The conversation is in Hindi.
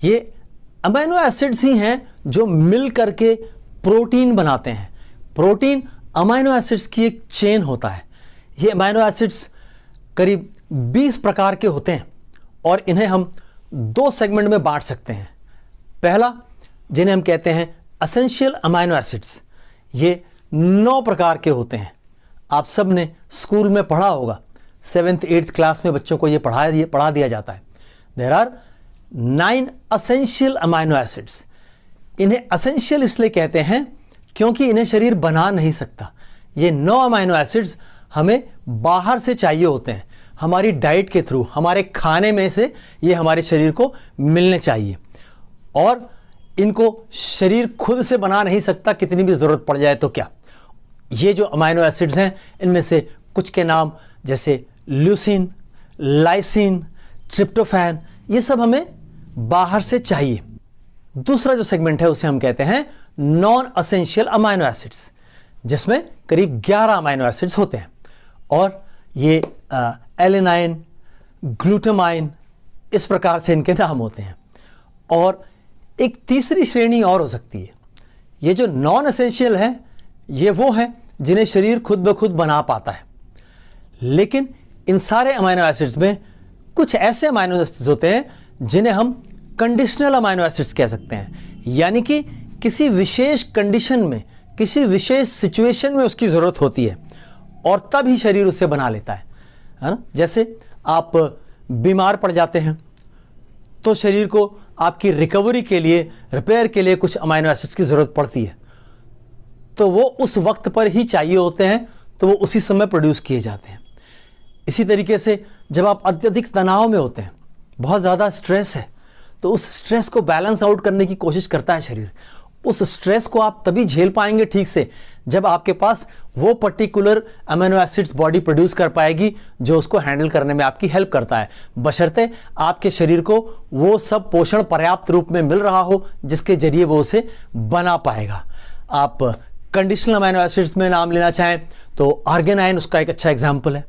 ये अमीनो एसिड्स ही हैं जो मिल करके प्रोटीन बनाते हैं। प्रोटीन अमीनो एसिड्स की एक चेन होता है। ये अमीनो एसिड्स करीब 20 प्रकार के होते हैं और इन्हें हम 2 सेगमेंट में बांट सकते हैं। पहला, जिन्हें हम कहते हैं एसेंशियल अमीनो एसिड्स, ये 9 प्रकार के होते हैं। आप सब ने स्कूल में पढ़ा होगा, 7th 8th क्लास में बच्चों को ये पढ़ा दिया जाता है। There are 9 essential amino acids. इन्हें एसेंशियल इसलिए कहते हैं क्योंकि इन्हें शरीर बना नहीं सकता। ये 9 अमीनो एसिड्स हमें बाहर से चाहिए होते हैं, हमारी डाइट के थ्रू, हमारे खाने में से ये हमारे शरीर को मिलने चाहिए और इनको शरीर खुद से बना नहीं सकता, कितनी भी ज़रूरत पड़ जाए तो क्या। ये जो अमीनो एसिड्स हैं, इनमें से कुछ के नाम जैसे ल्यूसीन, लाइसिन, ट्रिप्टोफैन, ये सब हमें बाहर से चाहिए। दूसरा जो सेगमेंट है उसे हम कहते हैं नॉन एसेंशियल अमीनो एसिड्स, जिसमें करीब 11 अमीनो एसिड्स होते हैं और ये एलेनाइन, ग्लूटामाइन, इस प्रकार से इनके नाम होते हैं। और एक तीसरी श्रेणी और हो सकती है। ये जो नॉन एसेंशियल है, ये वो हैं जिन्हें शरीर खुद ब खुद बना पाता है, लेकिन इन सारे अमीनो एसिड्स में कुछ ऐसे अमीनो एसिड्स होते हैं जिन्हें हम कंडीशनल अमीनो एसिड्स कह सकते हैं, यानी कि किसी विशेष कंडीशन में, किसी विशेष सिचुएशन में उसकी ज़रूरत होती है और तब ही शरीर उसे बना लेता है ना। जैसे आप बीमार पड़ जाते हैं तो शरीर को आपकी रिकवरी के लिए, रिपेयर के लिए कुछ अमीनो एसिड्स की ज़रूरत पड़ती है, तो वो उस वक्त पर ही चाहिए होते हैं, तो वो उसी समय प्रोड्यूस किए जाते हैं। इसी तरीके से जब आप अत्यधिक तनाव में होते हैं, बहुत ज़्यादा स्ट्रेस है, तो उस स्ट्रेस को बैलेंस आउट करने की कोशिश करता है शरीर। उस स्ट्रेस को आप तभी झेल पाएंगे ठीक से जब आपके पास वो particular amino acids body produce कर पाएगी जो उसको हैंडल करने में आपकी हेल्प करता है, बशर्ते आपके शरीर को वो सब पोषण पर्याप्त रूप में मिल रहा हो जिसके जरिए वो उसे बना पाएगा। आप कंडीशनल अमीनो एसिड्स में नाम लेना चाहें तो आर्गिनाइन उसका एक अच्छा एग्जाम्पल है।